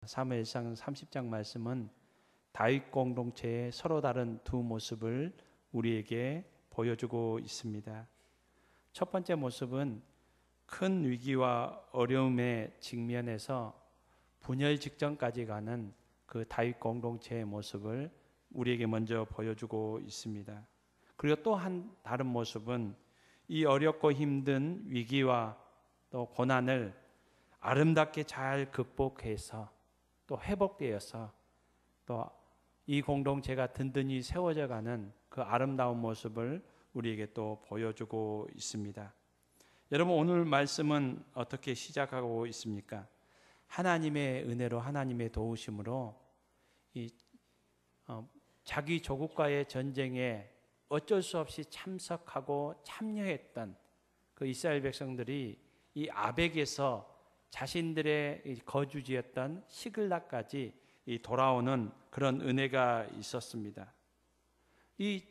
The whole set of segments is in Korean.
사무엘상 30장 말씀은 다윗 공동체의 서로 다른 두 모습을 우리에게 보여주고 있습니다. 첫 번째 모습은 큰 위기와 어려움에 직면해서 분열 직전까지 가는 그 다윗 공동체의 모습을 우리에게 먼저 보여주고 있습니다. 그리고 또 한 다른 모습은 이 어렵고 힘든 위기와 또 고난을 아름답게 잘 극복해서 또 회복되어서 또 이 공동체가 든든히 세워져 가는 그 아름다운 모습을 우리에게 또 보여주고 있습니다. 여러분, 오늘 말씀은 어떻게 시작하고 있습니까? 하나님의 은혜로, 하나님의 도우심으로 자기 조국과의 전쟁에 어쩔 수 없이 참석하고 참여했던 그 이스라엘 백성들이 이 아벡에서 자신들의 거주지였던 시글락까지 돌아오는 그런 은혜가 있었습니다. 이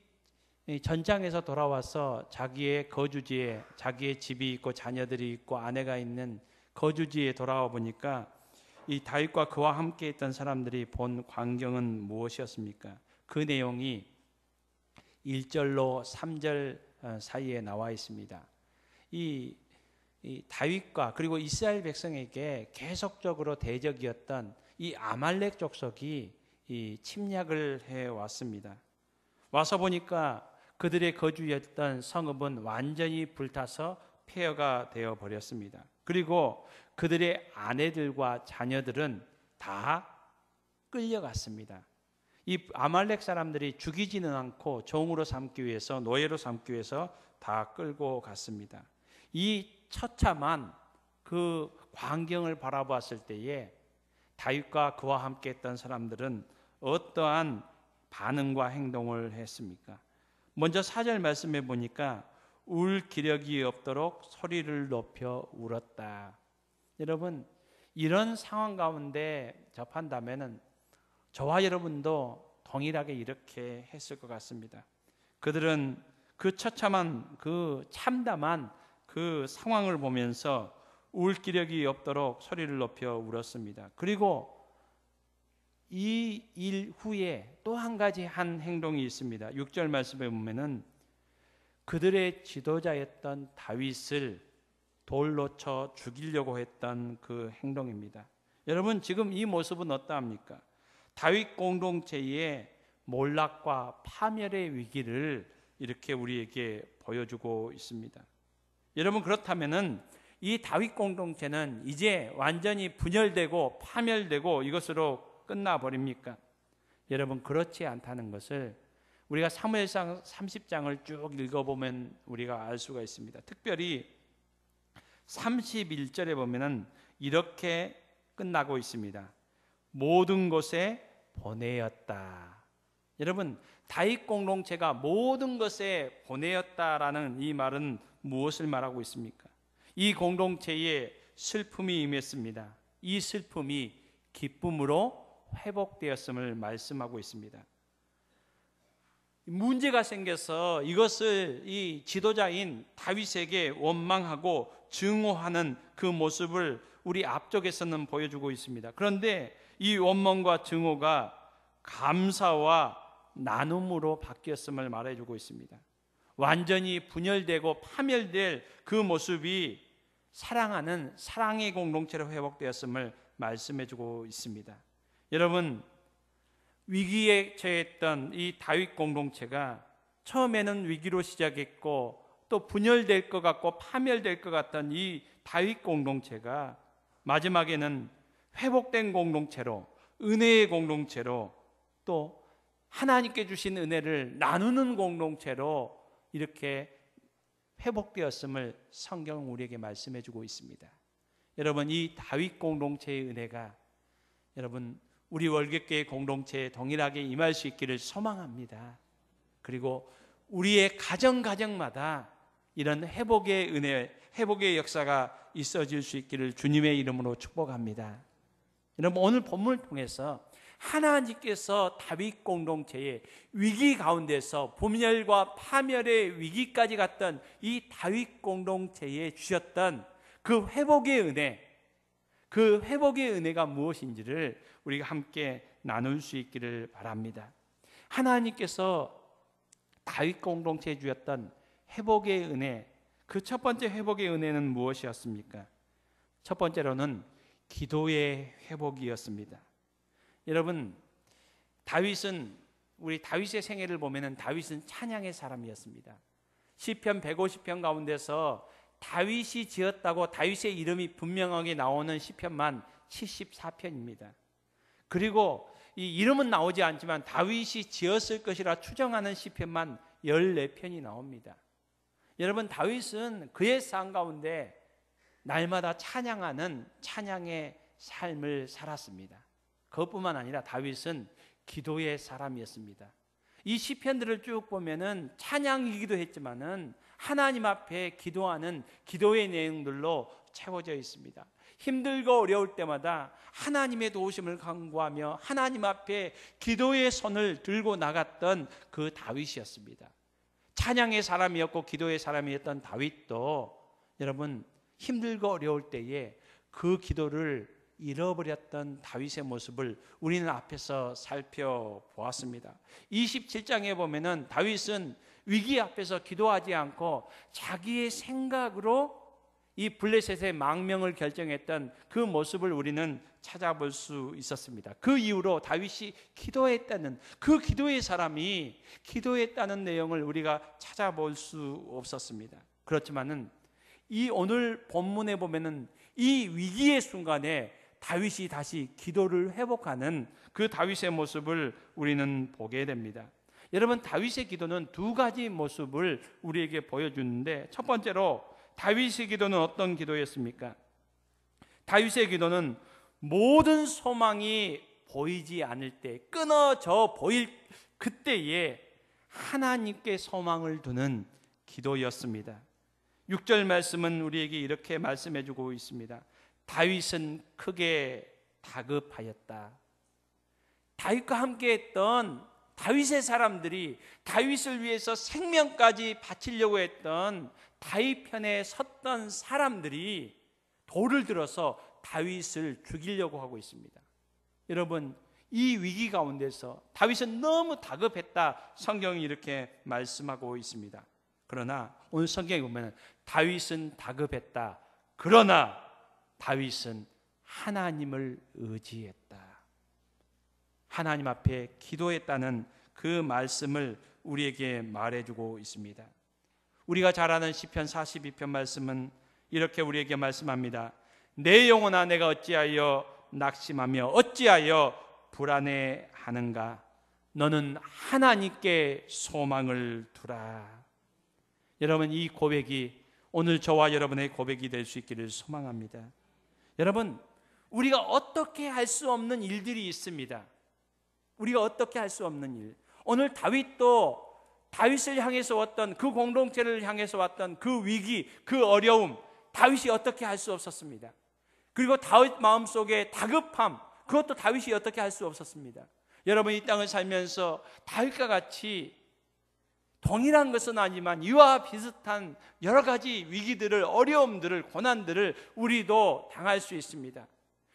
전장에서 돌아와서 자기의 거주지에, 자기의 집이 있고 자녀들이 있고 아내가 있는 거주지에 돌아와 보니까 이 다윗과 그와 함께 있던 사람들이 본 광경은 무엇이었습니까? 그 내용이 1절로 3절 사이에 나와 있습니다. 이 다윗과 그리고 이스라엘 백성에게 계속적으로 대적이었던 이 아말렉 족속이 이 침략을 해왔습니다. 와서 보니까 그들의 거주였던 성읍은 완전히 불타서 폐허가 되어 버렸습니다. 그리고 그들의 아내들과 자녀들은 다 끌려갔습니다. 이 아말렉 사람들이 죽이지는 않고 종으로 삼기 위해서, 노예로 삼기 위해서 다 끌고 갔습니다. 이 처참한 그 광경을 바라보았을 때에 다윗과 그와 함께 했던 사람들은 어떠한 반응과 행동을 했습니까? 먼저 4절 말씀해 보니까 울 기력이 없도록 소리를 높여 울었다. 여러분, 이런 상황 가운데 접한다면은 저와 여러분도 동일하게 이렇게 했을 것 같습니다. 그들은 그 처참한, 그 참담한 그 상황을 보면서 울 기력이 없도록 소리를 높여 울었습니다. 그리고 이 일 후에 또 한 가지 한 행동이 있습니다. 6절 말씀에 보면은 그들의 지도자였던 다윗을 돌로 쳐 죽이려고 했던 그 행동입니다. 여러분, 지금 이 모습은 어떠합니까? 다윗 공동체의 몰락과 파멸의 위기를 이렇게 우리에게 보여주고 있습니다. 여러분, 그렇다면은 이 다윗 공동체는 이제 완전히 분열되고 파멸되고 이것으로 끝나버립니까? 여러분, 그렇지 않다는 것을 우리가 사무엘상 30장을 쭉 읽어보면 우리가 알 수가 있습니다. 특별히 31절에 보면은 이렇게 끝나고 있습니다. 모든 곳에 보내었다. 여러분, 다윗 공동체가 모든 것에 보내었다라는 이 말은 무엇을 말하고 있습니까? 이 공동체에 슬픔이 임했습니다. 이 슬픔이 기쁨으로 회복되었음을 말씀하고 있습니다. 문제가 생겨서 이것을 이 지도자인 다윗에게 원망하고 증오하는 그 모습을 우리 앞쪽에서는 보여주고 있습니다. 그런데 이 원망과 증오가 감사와 나눔으로 바뀌었음을 말해주고 있습니다. 완전히 분열되고 파멸될 그 모습이 사랑하는 사랑의 공동체로 회복되었음을 말씀해주고 있습니다. 여러분, 위기에 처했던 이 다윗 공동체가 처음에는 위기로 시작했고 또 분열될 것 같고 파멸될 것 같던 이 다윗 공동체가 마지막에는 회복된 공동체로, 은혜의 공동체로, 또 하나님께 주신 은혜를 나누는 공동체로 이렇게 회복되었음을 성경은 우리에게 말씀해 주고 있습니다. 여러분, 이 다윗 공동체의 은혜가 여러분 우리 월계교회 공동체에 동일하게 임할 수 있기를 소망합니다. 그리고 우리의 가정마다 이런 회복의 은혜, 회복의 역사가 있어질 수 있기를 주님의 이름으로 축복합니다. 여러분, 오늘 본문을 통해서 하나님께서 다윗 공동체의 위기 가운데서 분열과 파멸의 위기까지 갔던 이 다윗 공동체에 주셨던 그 회복의 은혜, 그 그 회복의 은혜가 무엇인지를 우리가 함께 나눌 수 있기를 바랍니다. 하나님께서 다윗 공동체에 주었던 회복의 은혜, 그 첫 번째 회복의 은혜는 무엇이었습니까? 첫 번째로는 기도의 회복이었습니다. 여러분, 우리 다윗의 생애를 보면은 다윗은 찬양의 사람이었습니다. 시편 150편 가운데서 다윗이 지었다고 다윗의 이름이 분명하게 나오는 시편만 74편입니다. 그리고 이 이름은 나오지 않지만 다윗이 지었을 것이라 추정하는 시편만 14편이 나옵니다. 여러분, 다윗은 그의 삶 가운데 날마다 찬양하는 찬양의 삶을 살았습니다. 그것뿐만 아니라 다윗은 기도의 사람이었습니다. 이 시편들을 쭉 보면은 찬양이기도 했지만은 하나님 앞에 기도하는 기도의 내용들로 채워져 있습니다. 힘들고 어려울 때마다 하나님의 도우심을 간구하며 하나님 앞에 기도의 손을 들고 나갔던 그 다윗이었습니다. 찬양의 사람이었고 기도의 사람이었던 다윗도 여러분, 힘들고 어려울 때에 그 기도를 잃어버렸던 다윗의 모습을 우리는 앞에서 살펴보았습니다. 27장에 보면은 다윗은 위기 앞에서 기도하지 않고 자기의 생각으로 이 블레셋의 망명을 결정했던 그 모습을 우리는 찾아볼 수 있었습니다. 그 이후로 다윗이 기도했다는, 그 기도의 사람이 기도했다는 내용을 우리가 찾아볼 수 없었습니다. 그렇지만은 이 오늘 본문에 보면은 이 위기의 순간에 다윗이 다시 기도를 회복하는 그 다윗의 모습을 우리는 보게 됩니다. 여러분, 다윗의 기도는 두 가지 모습을 우리에게 보여주는데, 첫 번째로 다윗의 기도는 어떤 기도였습니까? 다윗의 기도는 모든 소망이 보이지 않을 때, 끊어져 보일 그때에 하나님께 소망을 두는 기도였습니다. 6절 말씀은 우리에게 이렇게 말씀해 주고 있습니다. 다윗은 크게 다급하였다. 다윗과 함께 했던 다윗의 사람들이, 다윗을 위해서 생명까지 바치려고 했던 다윗 편에 섰던 사람들이 돌을 들어서 다윗을 죽이려고 하고 있습니다. 여러분, 이 위기 가운데서 다윗은 너무 다급했다, 성경이 이렇게 말씀하고 있습니다. 그러나 오늘 성경에 보면 다윗은 다급했다, 그러나 다윗은 하나님을 의지했다, 하나님 앞에 기도했다는 그 말씀을 우리에게 말해주고 있습니다. 우리가 잘 아는 시편 42편 말씀은 이렇게 우리에게 말씀합니다. 내 영혼아, 내가 어찌하여 낙심하며 어찌하여 불안해하는가? 너는 하나님께 소망을 두라. 여러분, 이 고백이 오늘 저와 여러분의 고백이 될 수 있기를 소망합니다. 여러분, 우리가 어떻게 할 수 없는 일들이 있습니다. 우리가 어떻게 할 수 없는 일. 오늘 다윗도 다윗을 향해서 왔던 그 공동체를 향해서 왔던 그 위기, 그 어려움, 다윗이 어떻게 할 수 없었습니다. 그리고 다윗 마음속에 다급함, 그것도 다윗이 어떻게 할 수 없었습니다. 여러분, 이 땅을 살면서 다윗과 같이 동일한 것은 아니지만 이와 비슷한 여러 가지 위기들을, 어려움들을, 고난들을 우리도 당할 수 있습니다.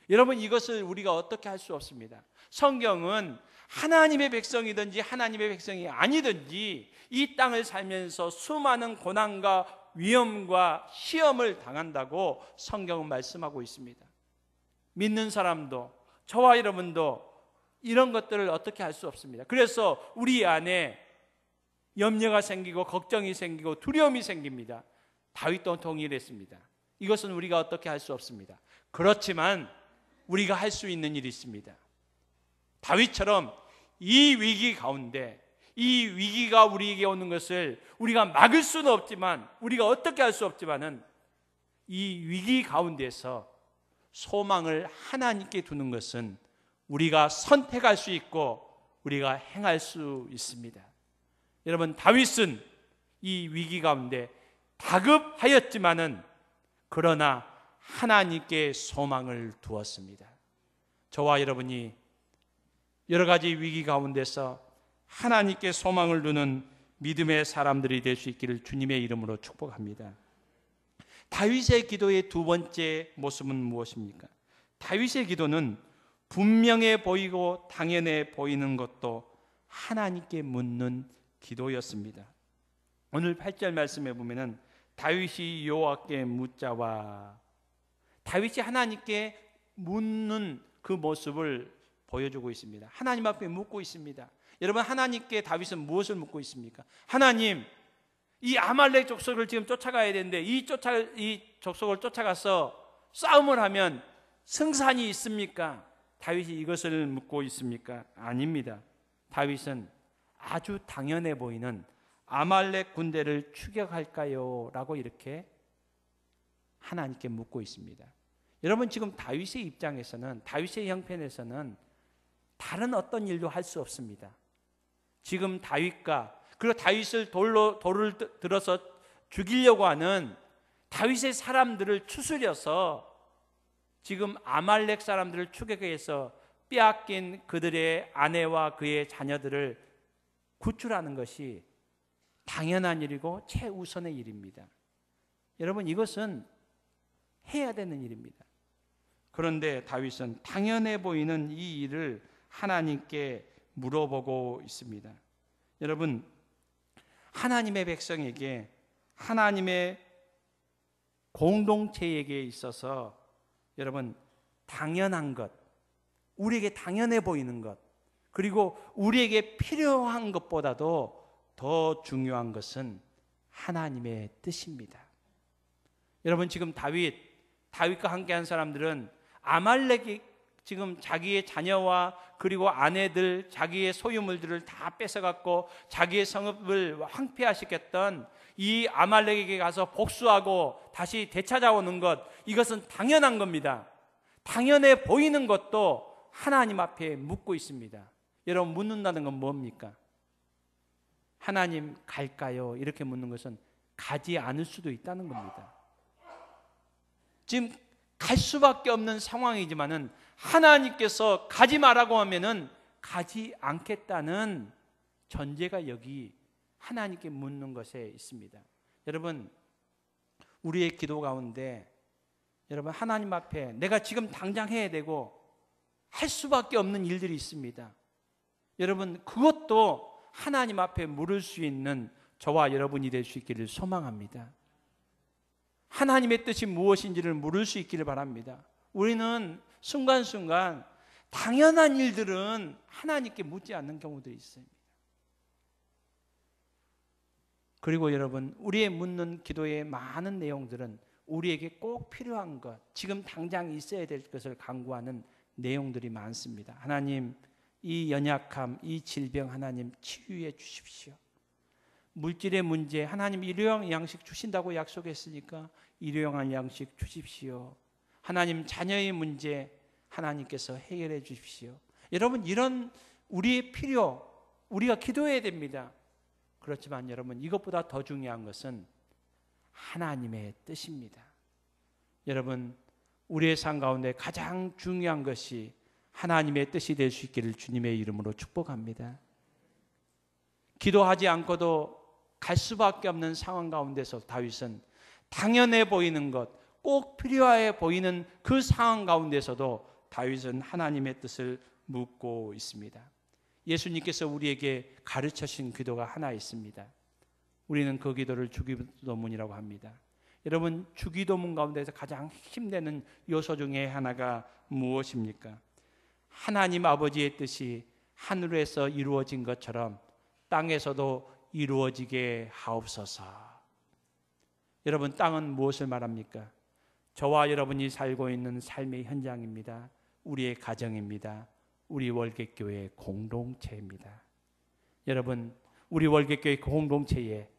여러분, 이것을 우리가 어떻게 할 수 없습니다. 성경은 하나님의 백성이든지 하나님의 백성이 아니든지 이 땅을 살면서 수많은 고난과 위험과 시험을 당한다고 성경은 말씀하고 있습니다. 믿는 사람도, 저와 여러분도 이런 것들을 어떻게 할 수 없습니다. 그래서 우리 안에 염려가 생기고 걱정이 생기고 두려움이 생깁니다. 다윗도 동일했습니다. 이것은 우리가 어떻게 할 수 없습니다. 그렇지만 우리가 할 수 있는 일이 있습니다. 다윗처럼 이 위기 가운데, 이 위기가 우리에게 오는 것을 우리가 막을 수는 없지만, 우리가 어떻게 할 수 없지만은 이 위기 가운데서 소망을 하나님께 두는 것은 우리가 선택할 수 있고 우리가 행할 수 있습니다. 여러분, 다윗은 이 위기 가운데 다급하였지만은 그러나 하나님께 소망을 두었습니다. 저와 여러분이 여러 가지 위기 가운데서 하나님께 소망을 두는 믿음의 사람들이 될 수 있기를 주님의 이름으로 축복합니다. 다윗의 기도의 두 번째 모습은 무엇입니까? 다윗의 기도는 분명해 보이고 당연해 보이는 것도 하나님께 묻는 기도였습니다. 오늘 8절 말씀에 보면은 다윗이 여호와께 묻자와, 다윗이 하나님께 묻는 그 모습을 보여주고 있습니다. 하나님 앞에 묻고 있습니다. 여러분, 하나님께 다윗은 무엇을 묻고 있습니까? 하나님, 이 아말렉 족속을 지금 쫓아가야 되는데 이 족속을 쫓아가서 싸움을 하면 승산이 있습니까? 다윗이 이것을 묻고 있습니까? 아닙니다. 다윗은 아주 당연해 보이는 아말렉 군대를 추격할까요? 라고 이렇게 하나님께 묻고 있습니다. 여러분, 지금 다윗의 입장에서는, 다윗의 형편에서는 다른 어떤 일도 할 수 없습니다. 지금 다윗과, 그리고 다윗을 돌을 들어서 죽이려고 하는 다윗의 사람들을 추스려서 지금 아말렉 사람들을 추격해서 빼앗긴 그들의 아내와 그의 자녀들을 구출하는 것이 당연한 일이고 최우선의 일입니다. 여러분, 이것은 해야 되는 일입니다. 그런데 다윗은 당연해 보이는 이 일을 하나님께 물어보고 있습니다. 여러분, 하나님의 백성에게, 하나님의 공동체에게 있어서 여러분, 당연한 것, 우리에게 당연해 보이는 것, 그리고 우리에게 필요한 것보다도 더 중요한 것은 하나님의 뜻입니다. 여러분, 지금 다윗과 함께한 사람들은 아말렉이 지금 자기의 자녀와 그리고 아내들, 자기의 소유물들을 다 뺏어갖고 자기의 성읍을 황폐화시켰던 이 아말렉에게 가서 복수하고 다시 되찾아오는 것, 이것은 당연한 겁니다. 당연해 보이는 것도 하나님 앞에 묻고 있습니다. 여러분, 묻는다는 건 뭡니까? 하나님, 갈까요? 이렇게 묻는 것은 가지 않을 수도 있다는 겁니다. 지금 갈 수밖에 없는 상황이지만은 하나님께서 가지 말라고 하면은 가지 않겠다는 전제가 여기 하나님께 묻는 것에 있습니다. 여러분, 우리의 기도 가운데 여러분, 하나님 앞에 내가 지금 당장 해야 되고 할 수밖에 없는 일들이 있습니다. 여러분, 그것도 하나님 앞에 물을 수 있는 저와 여러분이 될 수 있기를 소망합니다. 하나님의 뜻이 무엇인지를 물을 수 있기를 바랍니다. 우리는 순간순간 당연한 일들은 하나님께 묻지 않는 경우들이 있습니다. 그리고 여러분, 우리의 묻는 기도의 많은 내용들은 우리에게 꼭 필요한 것, 지금 당장 있어야 될 것을 강구하는 내용들이 많습니다. 하나님, 이 연약함, 이 질병 하나님 치유해 주십시오. 물질의 문제, 하나님 일용할 양식 주신다고 약속했으니까 일용할 양식 주십시오. 하나님, 자녀의 문제 하나님께서 해결해 주십시오. 여러분, 이런 우리의 필요, 우리가 기도해야 됩니다. 그렇지만 여러분, 이것보다 더 중요한 것은 하나님의 뜻입니다. 여러분, 우리의 삶 가운데 가장 중요한 것이 하나님의 뜻이 될 수 있기를 주님의 이름으로 축복합니다. 기도하지 않고도 갈 수밖에 없는 상황 가운데서 다윗은 당연해 보이는 것, 꼭 필요해 보이는 그 상황 가운데서도 다윗은 하나님의 뜻을 묻고 있습니다. 예수님께서 우리에게 가르쳐주신 기도가 하나 있습니다. 우리는 그 기도를 주기도문이라고 합니다. 여러분, 주기도문 가운데서 가장 힘되는 요소 중에 하나가 무엇입니까? 하나님 아버지의 뜻이 하늘에서 이루어진 것처럼 땅에서도 이루어지게 하옵소서. 여러분, 땅은 무엇을 말합니까? 저와 여러분이 살고 있는 삶의 현장입니다. 우리의 가정입니다. 우리 월계교회 공동체입니다. 여러분, 우리 월계교회 공동체에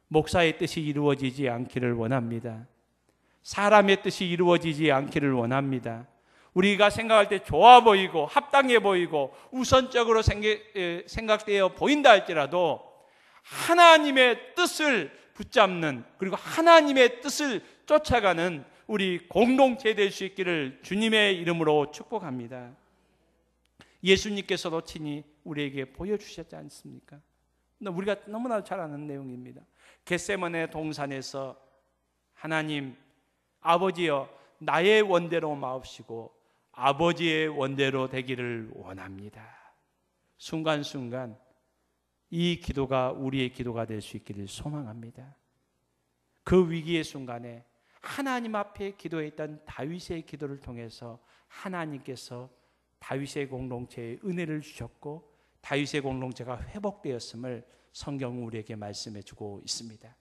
목사의 뜻이 이루어지지 않기를 원합니다. 사람의 뜻이 이루어지지 않기를 원합니다. 우리가 생각할 때 좋아 보이고 합당해 보이고 우선적으로 생각되어 보인다 할지라도 하나님의 뜻을 붙잡는, 그리고 하나님의 뜻을 쫓아가는 우리 공동체 될 수 있기를 주님의 이름으로 축복합니다. 예수님께서도 친히 우리에게 보여주셨지 않습니까? 우리가 너무나 잘 아는 내용입니다. 겟세마네 동산에서 하나님, 아버지여 나의 원대로 마옵시고 아버지의 원대로 되기를 원합니다. 순간순간 이 기도가 우리의 기도가 될 수 있기를 소망합니다. 그 위기의 순간에 하나님 앞에 기도했던 다윗의 기도를 통해서 하나님께서 다윗의 공동체에 은혜를 주셨고 다윗의 공동체가 회복되었음을 성경은 우리에게 말씀해 주고 있습니다.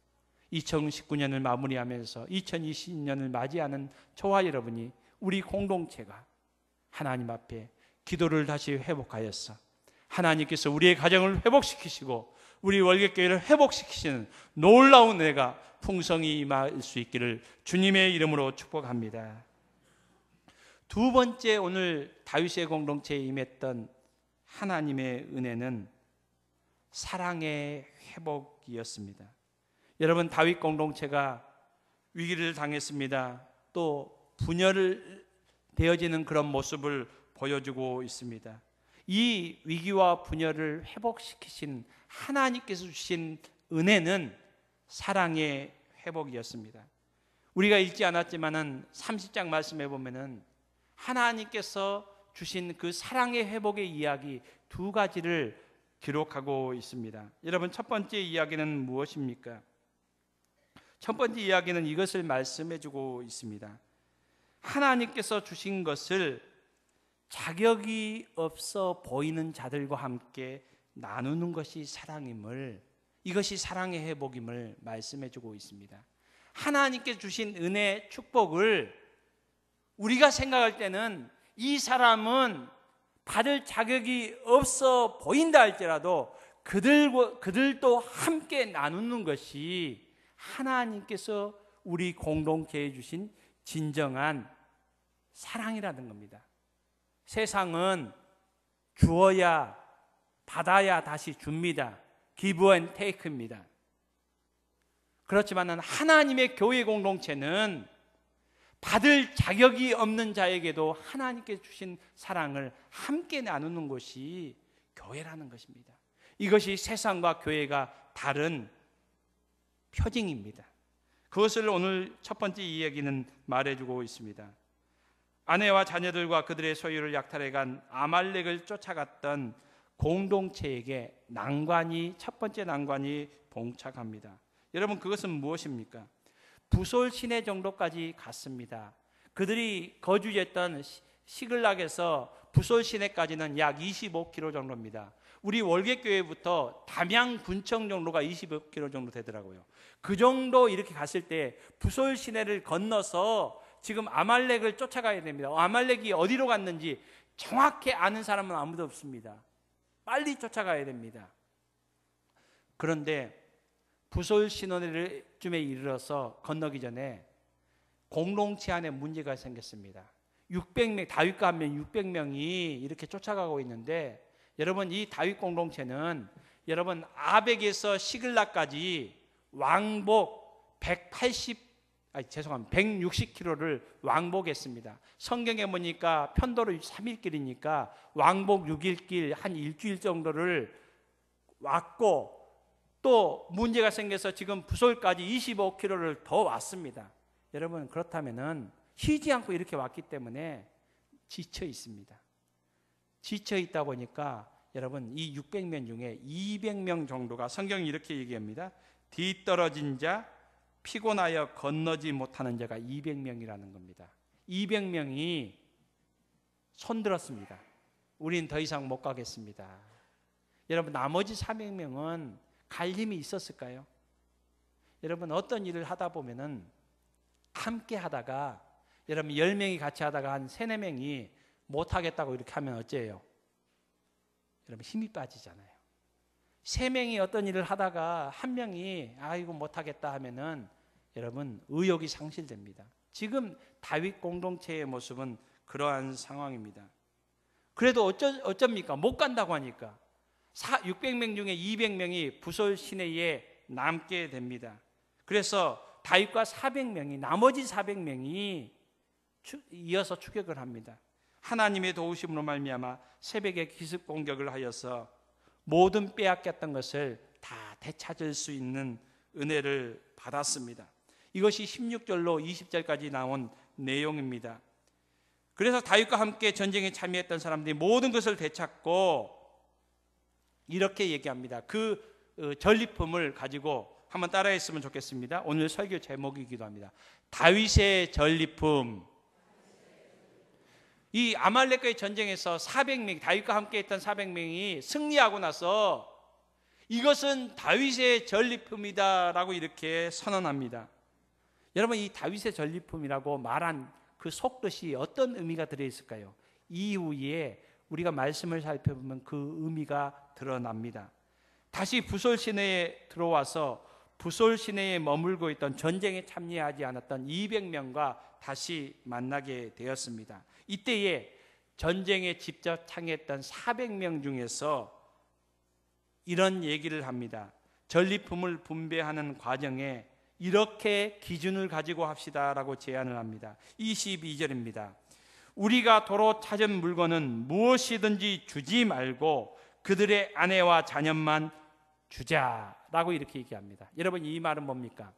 2019년을 마무리하면서 2020년을 맞이하는 저와 여러분이 우리 공동체가 하나님 앞에 기도를 다시 회복하였어 하나님께서 우리의 가정을 회복시키시고 우리 월계교회를 회복시키시는 놀라운 은혜가 풍성히 임할 수 있기를 주님의 이름으로 축복합니다. 두 번째, 오늘 다윗의 공동체에 임했던 하나님의 은혜는 사랑의 회복이었습니다. 여러분, 다윗 공동체가 위기를 당했습니다. 또 분열 되어지는 그런 모습을 보여주고 있습니다. 이 위기와 분열을 회복시키신 하나님께서 주신 은혜는 사랑의 회복이었습니다. 우리가 읽지 않았지만은 30장 말씀해 보면은 하나님께서 주신 그 사랑의 회복의 이야기 두 가지를 기록하고 있습니다. 여러분, 첫 번째 이야기는 무엇입니까? 첫 번째 이야기는 이것을 말씀해 주고 있습니다. 하나님께서 주신 것을 자격이 없어 보이는 자들과 함께 나누는 것이 사랑임을, 이것이 사랑의 회복임을 말씀해 주고 있습니다. 하나님께 주신 은혜, 축복을 우리가 생각할 때는 이 사람은 받을 자격이 없어 보인다 할지라도 그들도 함께 나누는 것이 하나님께서 우리 공동체에 주신 진정한 사랑이라는 겁니다. 세상은 주어야 받아야 다시 줍니다. give and take입니다. 그렇지만 하나님의 교회 공동체는 받을 자격이 없는 자에게도 하나님께 주신 사랑을 함께 나누는 것이 교회라는 것입니다. 이것이 세상과 교회가 다른 표징입니다. 그것을 오늘 첫 번째 이야기는 말해주고 있습니다. 아내와 자녀들과 그들의 소유를 약탈해간 아말렉을 쫓아갔던 공동체에게 첫 번째 난관이 봉착합니다. 여러분, 그것은 무엇입니까? 부솔 시내 정도까지 갔습니다. 그들이 거주했던 시글락에서 부솔 시내까지는 약 25km 정도입니다. 우리 월계교회부터 담양 군청 정도가 25km 정도 되더라고요. 그 정도 이렇게 갔을 때 부솔 시내를 건너서 지금 아말렉을 쫓아가야 됩니다. 아말렉이 어디로 갔는지 정확히 아는 사람은 아무도 없습니다. 빨리 쫓아가야 됩니다. 그런데 부솔 시내쯤에 이르러서 건너기 전에 공동체 안에 문제가 생겼습니다. 600명, 다윗과 하면 600명이 이렇게 쫓아가고 있는데, 여러분, 이 다윗 공동체는 여러분 아벡에서 시글락까지 왕복 160km를 왕복했습니다. 성경에 보니까 편도로 3일길이니까 왕복 6일길 한 일주일 정도를 왔고, 또 문제가 생겨서 지금 부솔까지 25km를 더 왔습니다. 여러분, 그렇다면은 쉬지 않고 이렇게 왔기 때문에 지쳐 있습니다. 지쳐 있다 보니까 여러분, 이 600명 중에 200명 정도가, 성경이 이렇게 얘기합니다. 뒤떨어진 자, 피곤하여 건너지 못하는 자가 200명이라는 겁니다. 200명이 손들었습니다. 우린 더 이상 못 가겠습니다. 여러분, 나머지 400명은 갈 힘이 있었을까요? 여러분, 어떤 일을 하다 보면은 함께 하다가 여러분 10명이 같이 하다가 한 3, 4명이 못 하겠다고 이렇게 하면 어째요? 여러분, 힘이 빠지잖아요. 3명이 어떤 일을 하다가 한 명이 이거 못 하겠다 하면은 여러분 의욕이 상실됩니다. 지금 다윗 공동체의 모습은 그러한 상황입니다. 그래도 어쩝니까? 못 간다고 하니까 600명 중에 200명이 부솔 시내에 남게 됩니다. 그래서 다윗과 400명이, 나머지 400명이 이어서 추격을 합니다. 하나님의 도우심으로 말미암아 새벽에 기습 공격을 하여서 모든 빼앗겼던 것을 다 되찾을 수 있는 은혜를 받았습니다. 이것이 16절로 20절까지 나온 내용입니다. 그래서 다윗과 함께 전쟁에 참여했던 사람들이 모든 것을 되찾고 이렇게 얘기합니다. 그 전리품을 가지고 한번 따라했으면 좋겠습니다. 오늘 설교 제목이기도 합니다. 다윗의 전리품. 이 아말렉과의 전쟁에서 400명, 다윗과 함께 했던 400명이 승리하고 나서 이것은 다윗의 전리품이다라고 이렇게 선언합니다. 여러분, 이 다윗의 전리품이라고 말한 그 속뜻이 어떤 의미가 들어있을까요? 이후에 우리가 말씀을 살펴보면 그 의미가 드러납니다. 다시 부솔 시내에 들어와서 부솔 시내에 머물고 있던 전쟁에 참여하지 않았던 200명과 다시 만나게 되었습니다. 이때에 전쟁에 직접 참여했던 400명 중에서 이런 얘기를 합니다. 전리품을 분배하는 과정에 이렇게 기준을 가지고 합시다라고 제안을 합니다. 22절입니다. 우리가 도로 찾은 물건은 무엇이든지 주지 말고 그들의 아내와 자녀만 주자라고 이렇게 얘기합니다. 여러분, 이 말은 뭡니까?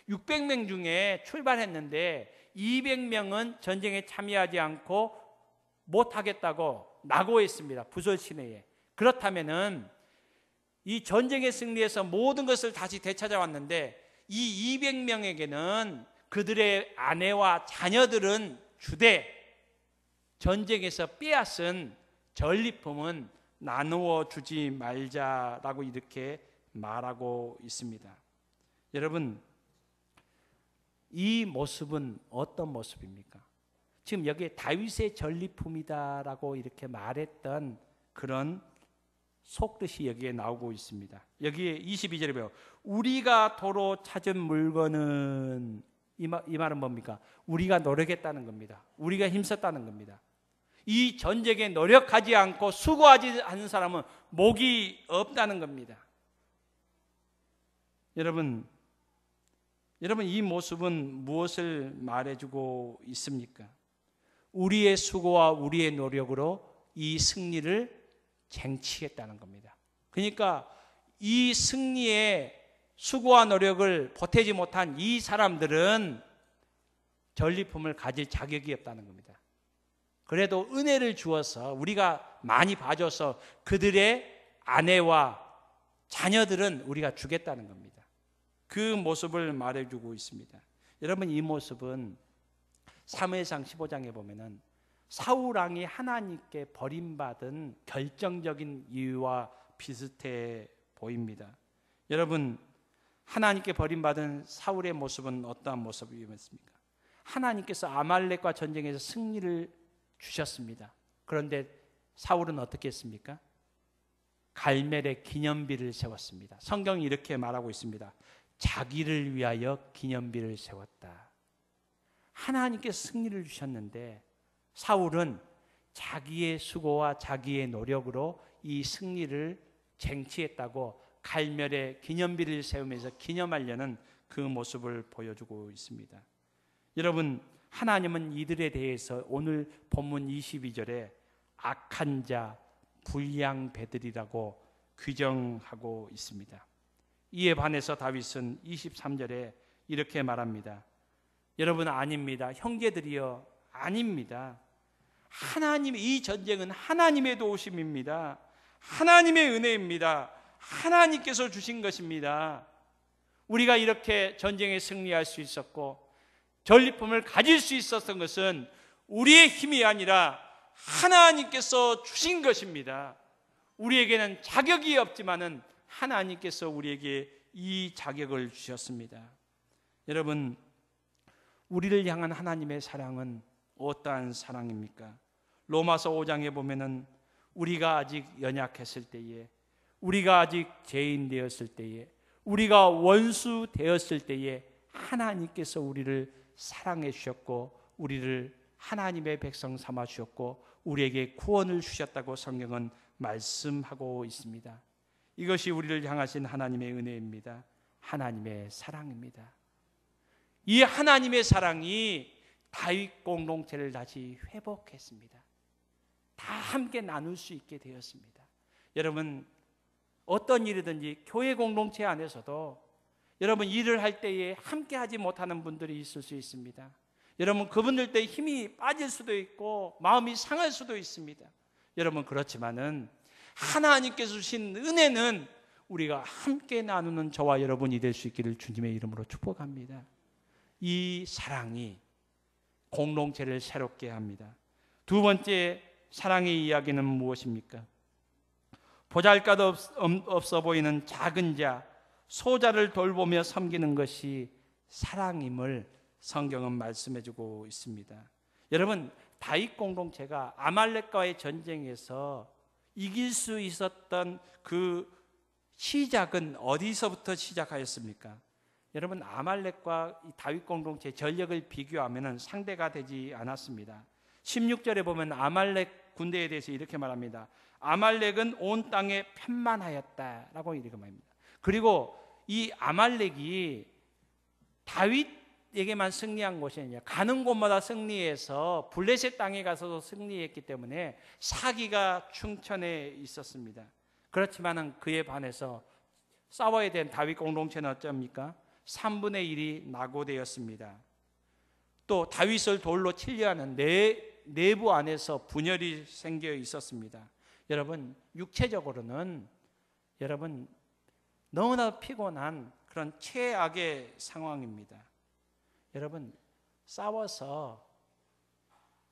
600명 중에 출발했는데 200명은 전쟁에 참여하지 않고 못하겠다고 낙오했습니다. 부솔 시내에. 그렇다면은 이 전쟁에 승리해서 모든 것을 다시 되찾아왔는데 이 200명에게는 그들의 아내와 자녀들은 주되 전쟁에서 빼앗은 전리품은 나누어 주지 말자라고 이렇게 말하고 있습니다. 여러분, 이 모습은 어떤 모습입니까? 지금 여기에 다윗의 전리품이다라고 이렇게 말했던 그런 속뜻이 여기에 나오고 있습니다. 여기에 22절에 보면 우리가 도로 찾은 물건은 이 말은 뭡니까? 우리가 노력했다는 겁니다. 우리가 힘썼다는 겁니다. 이 전쟁에 노력하지 않고 수고하지 않는 사람은 목이 없다는 겁니다. 여러분 이 모습은 무엇을 말해주고 있습니까? 우리의 수고와 우리의 노력으로 이 승리를 쟁취했다는 겁니다. 그러니까 이 승리에 수고와 노력을 보태지 못한 이 사람들은 전리품을 가질 자격이 없다는 겁니다. 그래도 은혜를 주어서 우리가 많이 봐줘서 그들의 아내와 자녀들은 우리가 주겠다는 겁니다. 그 모습을 말해주고 있습니다. 여러분, 이 모습은 사무엘상 15장에 보면은 사울 왕이 하나님께 버림받은 결정적인 이유와 비슷해 보입니다. 여러분, 하나님께 버림받은 사울의 모습은 어떠한 모습이었습니까? 하나님께서 아말렉과 전쟁에서 승리를 주셨습니다. 그런데 사울은 어떻게 했습니까? 갈멜의 기념비를 세웠습니다. 성경이 이렇게 말하고 있습니다. 자기를 위하여 기념비를 세웠다. 하나님께서 승리를 주셨는데 사울은 자기의 수고와 자기의 노력으로 이 승리를 쟁취했다고 갈멜의 기념비를 세우면서 기념하려는 그 모습을 보여주고 있습니다. 여러분, 하나님은 이들에 대해서 오늘 본문 22절에 악한 자, 불량 배들이라고 규정하고 있습니다. 이에 반해서 다윗은 23절에 이렇게 말합니다. 여러분, 아닙니다. 형제들이여, 아닙니다. 이 전쟁은 하나님의 도우심입니다. 하나님의 은혜입니다. 하나님께서 주신 것입니다. 우리가 이렇게 전쟁에 승리할 수 있었고 전리품을 가질 수 있었던 것은 우리의 힘이 아니라 하나님께서 주신 것입니다. 우리에게는 자격이 없지만은 하나님께서 우리에게 이 자격을 주셨습니다. 여러분, 우리를 향한 하나님의 사랑은 어떠한 사랑입니까? 로마서 5장에 보면은 우리가 아직 연약했을 때에, 우리가 아직 죄인 되었을 때에, 우리가 원수 되었을 때에 하나님께서 우리를 사랑해 주셨고 우리를 하나님의 백성 삼아 주셨고 우리에게 구원을 주셨다고 성경은 말씀하고 있습니다. 이것이 우리를 향하신 하나님의 은혜입니다. 하나님의 사랑입니다. 이 하나님의 사랑이 다윗 공동체를 다시 회복했습니다. 다 함께 나눌 수 있게 되었습니다. 여러분, 어떤 일이든지 교회 공동체 안에서도 여러분 일을 할 때에 함께 하지 못하는 분들이 있을 수 있습니다. 여러분, 그분들 때 힘이 빠질 수도 있고 마음이 상할 수도 있습니다. 여러분, 그렇지만은 하나님께서 주신 은혜는 우리가 함께 나누는 저와 여러분이 될 수 있기를 주님의 이름으로 축복합니다. 이 사랑이 공동체를 새롭게 합니다. 두 번째 사랑의 이야기는 무엇입니까? 보잘것 없어 보이는 작은 자, 소자를 돌보며 섬기는 것이 사랑임을 성경은 말씀해주고 있습니다. 여러분, 다윗 공동체가 아말렉과의 전쟁에서 이길 수 있었던 그 시작은 어디서부터 시작하였습니까? 여러분, 아말렉과 다윗 공동체의 전력을 비교하면 상대가 되지 않았습니다. 16절에 보면 아말렉 군대에 대해서 이렇게 말합니다. 아말렉은 온 땅에 편만하였다라고 이렇게 말합니다. 그리고 이 아말렉이 다윗에게만 승리한 것이 아니라 가는 곳마다 승리해서 블레셋 땅에 가서도 승리했기 때문에 사기가 충천에 있었습니다. 그렇지만 그에 반해서 싸워야 된 다윗 공동체는 어쩝니까? 3분의 1이 낙오되었습니다. 또 다윗을 돌로 치려 하는 내부 안에서 분열이 생겨 있었습니다. 여러분, 육체적으로는 여러분 너무나 피곤한 그런 최악의 상황입니다. 여러분, 싸워서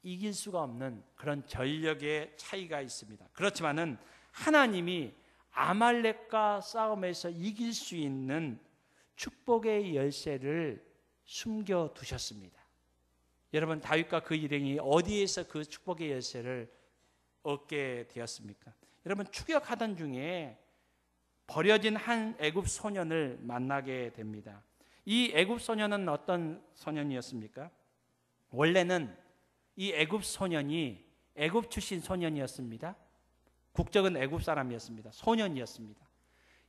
이길 수가 없는 그런 전력의 차이가 있습니다. 그렇지만은 하나님이 아말렉과 싸움에서 이길 수 있는 축복의 열쇠를 숨겨 두셨습니다. 여러분, 다윗과 그 일행이 어디에서 그 축복의 열쇠를 얻게 되었습니까? 여러분, 추격하던 중에 버려진 한 애굽 소년을 만나게 됩니다. 이 애굽 소년은 어떤 소년이었습니까? 원래는 이 애굽 소년이 애굽 출신 소년이었습니다. 국적은 애굽 사람이었습니다. 소년이었습니다.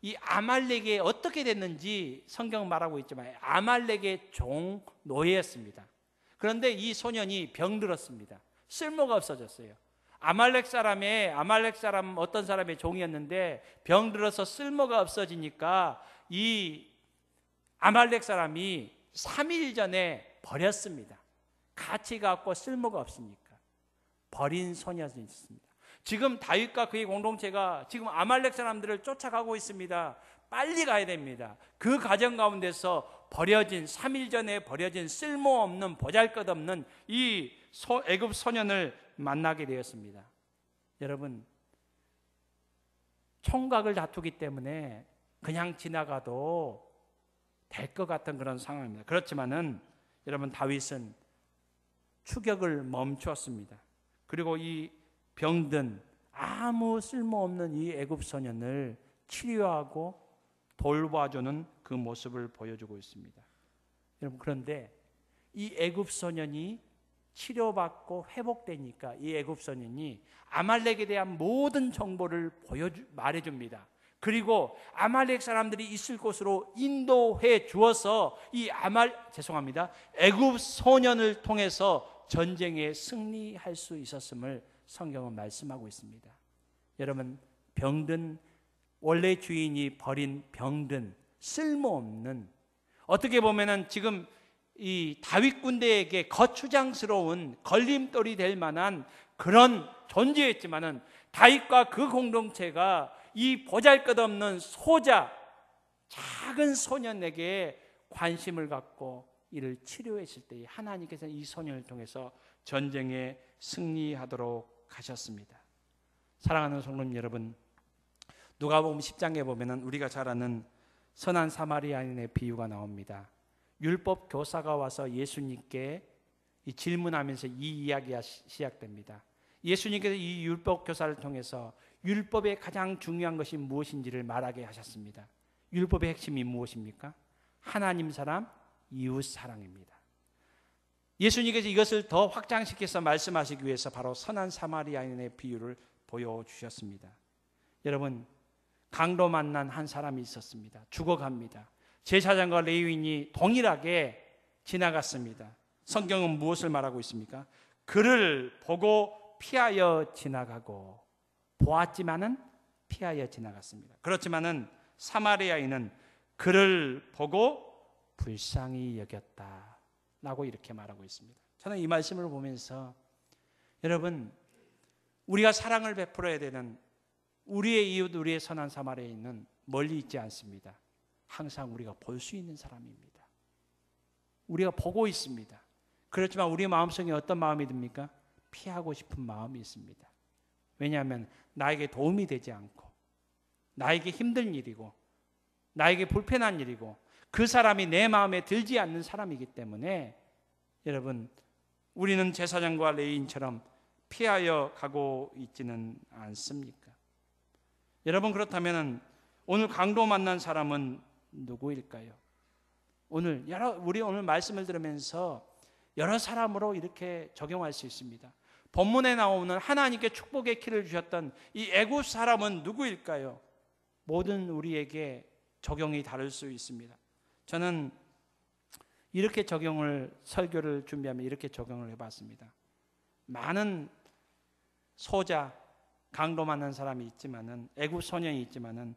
이 아말렉에 어떻게 됐는지 성경은 말하고 있지만 아말렉의 종 노예였습니다. 그런데 이 소년이 병들었습니다. 쓸모가 없어졌어요. 아말렉 사람 어떤 사람의 종이었는데 병들어서 쓸모가 없어지니까 이 아말렉 사람이 3일 전에 버렸습니다. 가치가 없고 쓸모가 없으니까 버린 소년이었습니다. 지금 다윗과 그의 공동체가 지금 아말렉 사람들을 쫓아가고 있습니다. 빨리 가야 됩니다. 그 과정 가운데서 3일 전에 버려진 쓸모없는 보잘것없는 이 애굽 소년을 만나게 되었습니다. 여러분, 총각을 다투기 때문에 그냥 지나가도 될 것 같은 그런 상황입니다. 그렇지만은 여러분, 다윗은 추격을 멈추었습니다. 그리고 이 병든 아무 쓸모없는 이 애굽 소년을 치료하고 돌봐주는 그 모습을 보여주고 있습니다. 여러분, 그런데 이 애굽 소년이 치료받고 회복되니까 이 애굽 소년이 아말렉에 대한 모든 정보를 말해줍니다. 그리고 아말렉 사람들이 있을 곳으로 인도해 주어서 이 애굽 소년을 통해서 전쟁에 승리할 수 있었음을 성경은 말씀하고 있습니다. 여러분, 병든 원래 주인이 버린 병든 쓸모없는, 어떻게 보면은 지금 이 다윗 군대에게 거추장스러운 걸림돌이 될 만한 그런 존재였지만은 다윗과 그 공동체가 이 보잘것없는 소자, 작은 소년에게 관심을 갖고 이를 치료했을 때 하나님께서 이 소년을 통해서 전쟁에 승리하도록 하셨습니다. 사랑하는 성도님 여러분, 누가복음 10장에 보면은 우리가 잘 아는 선한 사마리아인의 비유가 나옵니다. 율법 교사가 와서 예수님께 질문하면서 이 이야기가 시작됩니다. 예수님께서 이 율법 교사를 통해서 율법의 가장 중요한 것이 무엇인지를 말하게 하셨습니다. 율법의 핵심이 무엇입니까? 하나님 사랑, 이웃 사랑입니다. 예수님께서 이것을 더 확장시켜서 말씀하시기 위해서 바로 선한 사마리아인의 비유를 보여주셨습니다. 여러분, 강도 만난 한 사람이 있었습니다. 죽어갑니다. 제사장과 레위인이 동일하게 지나갔습니다. 성경은 무엇을 말하고 있습니까? 그를 보고 피하여 지나가고, 보았지만은 피하여 지나갔습니다. 그렇지만은 사마리아인은 그를 보고 불쌍히 여겼다라고 이렇게 말하고 있습니다. 저는 이 말씀을 보면서 여러분, 우리가 사랑을 베풀어야 되는 우리의 이웃, 우리의 선한 사마리아인은 멀리 있지 않습니다. 항상 우리가 볼 수 있는 사람입니다. 우리가 보고 있습니다. 그렇지만 우리 마음속에 어떤 마음이 듭니까? 피하고 싶은 마음이 있습니다. 왜냐하면 나에게 도움이 되지 않고 나에게 힘든 일이고 나에게 불편한 일이고 그 사람이 내 마음에 들지 않는 사람이기 때문에 여러분, 우리는 제사장과 레위인처럼 피하여 가고 있지는 않습니까? 여러분, 그렇다면 오늘 강도 만난 사람은 누구일까요? 우리 오늘 말씀을 들으면서 여러 사람으로 이렇게 적용할 수 있습니다. 본문에 나오는 하나님께 축복의 키를 주셨던 이 애굽 사람은 누구일까요? 모든 우리에게 적용이 다를 수 있습니다. 저는 이렇게 설교를 준비하면 이렇게 적용을 해봤습니다. 많은 소자, 강도 만난 사람이 있지만은, 애굽 소년이 있지만은,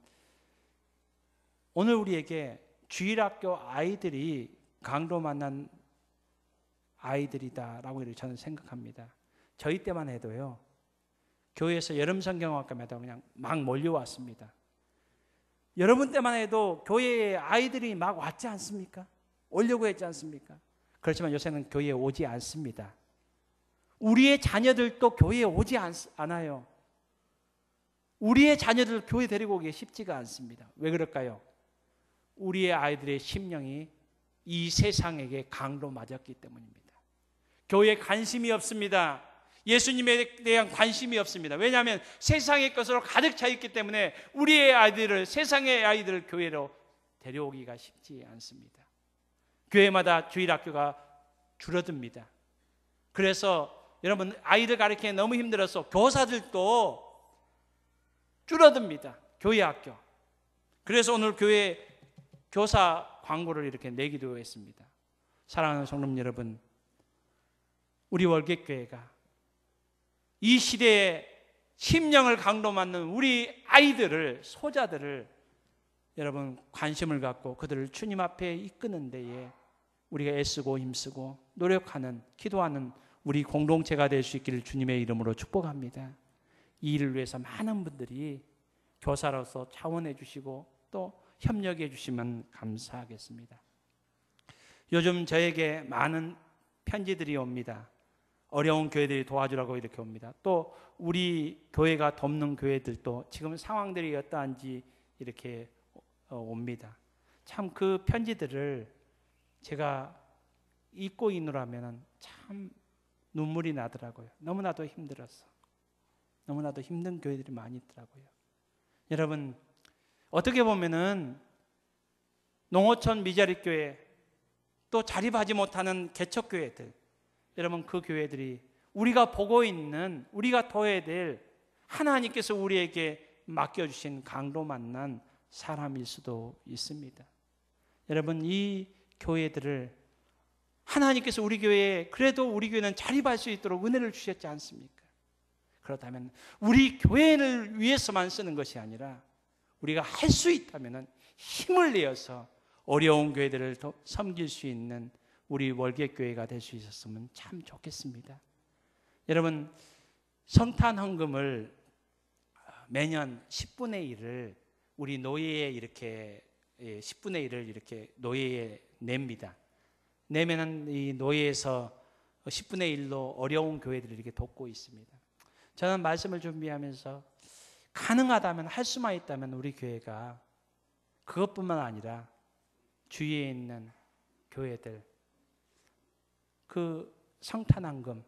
오늘 우리에게 주일학교 아이들이 강도 만난 아이들이다라고 저는 생각합니다. 저희 때만 해도요, 교회에서 여름 성경학과마다 그냥 막 몰려왔습니다. 여러분 때만 해도 교회에 아이들이 막 왔지 않습니까? 오려고 했지 않습니까? 그렇지만 요새는 교회에 오지 않습니다. 우리의 자녀들도 교회에 오지 않아요. 우리의 자녀들 교회 데리고 오기 쉽지가 않습니다. 왜 그럴까요? 우리의 아이들의 심령이 이 세상에게 강도 맞았기 때문입니다. 교회에 관심이 없습니다. 예수님에 대한 관심이 없습니다. 왜냐하면 세상의 것으로 가득 차 있기 때문에 우리의 아이들을, 세상의 아이들을 교회로 데려오기가 쉽지 않습니다. 교회마다 주일학교가 줄어듭니다. 그래서 여러분, 아이들 가르치기 너무 힘들어서 교사들도 줄어듭니다. 교회 학교. 그래서 오늘 교회 교사 광고를 이렇게 내기도 했습니다. 사랑하는 성도 여러분, 우리 월객교회가 이 시대에 심령을 강도 맞는 우리 아이들을, 소자들을 여러분 관심을 갖고 그들을 주님 앞에 이끄는 데에 우리가 애쓰고 힘쓰고 노력하는, 기도하는 우리 공동체가 될 수 있기를 주님의 이름으로 축복합니다. 이 일을 위해서 많은 분들이 교사로서 자원해 주시고 또 협력해 주시면 감사하겠습니다. 요즘 저에게 많은 편지들이 옵니다. 어려운 교회들이 도와주라고 이렇게 옵니다. 또 우리 교회가 돕는 교회들도 지금 상황들이 어떠한지 이렇게 옵니다. 참 그 편지들을 제가 읽고 있느라면 참 눈물이 나더라고요. 너무나도 힘들어서. 너무나도 힘든 교회들이 많이 있더라고요. 여러분, 어떻게 보면은 농어촌 미자립교회, 또 자립하지 못하는 개척교회들, 여러분 그 교회들이 우리가 보고 있는, 우리가 도와야 될, 하나님께서 우리에게 맡겨주신 강도 만난 사람일 수도 있습니다. 여러분, 이 교회들을 하나님께서 우리 교회에, 그래도 우리 교회는 자립할 수 있도록 은혜를 주셨지 않습니까? 그렇다면 우리 교회를 위해서만 쓰는 것이 아니라 우리가 할 수 있다면 힘을 내어서 어려운 교회들을 더 섬길 수 있는 우리 월객교회가 될 수 있었으면 참 좋겠습니다. 여러분, 성탄 헌금을 매년 10분의 1을 우리 노예에 이렇게 10분의 1을 이렇게 노예에 냅니다. 내면은 이 노예에서 10분의 1로 어려운 교회들을 이렇게 돕고 있습니다. 저는 말씀을 준비하면서 가능하다면, 할 수만 있다면 우리 교회가 그것뿐만 아니라 주위에 있는 교회들 그 성탄헌금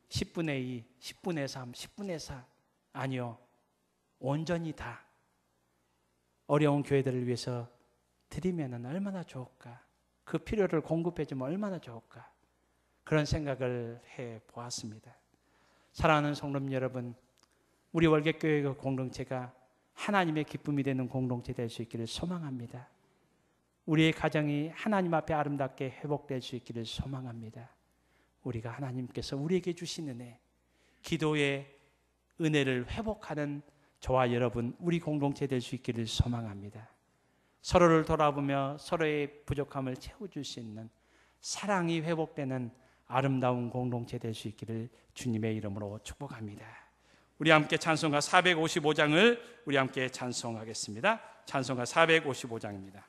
10분의 2, 10분의 3, 10분의 4 아니요, 온전히 다 어려운 교회들을 위해서 드리면 얼마나 좋을까? 그 필요를 공급해주면 얼마나 좋을까? 그런 생각을 해보았습니다. 사랑하는 성도 여러분, 우리 월객교회 공동체가 하나님의 기쁨이 되는 공동체 될 수 있기를 소망합니다. 우리의 가정이 하나님 앞에 아름답게 회복될 수 있기를 소망합니다. 우리가 하나님께서 우리에게 주신 은혜, 기도의 은혜를 회복하는 저와 여러분, 우리 공동체 될 수 있기를 소망합니다. 서로를 돌아보며 서로의 부족함을 채워줄 수 있는, 사랑이 회복되는 아름다운 공동체 될 수 있기를 주님의 이름으로 축복합니다. 우리 함께 찬송가 455장을 우리 함께 찬송하겠습니다. 찬송가 455장입니다.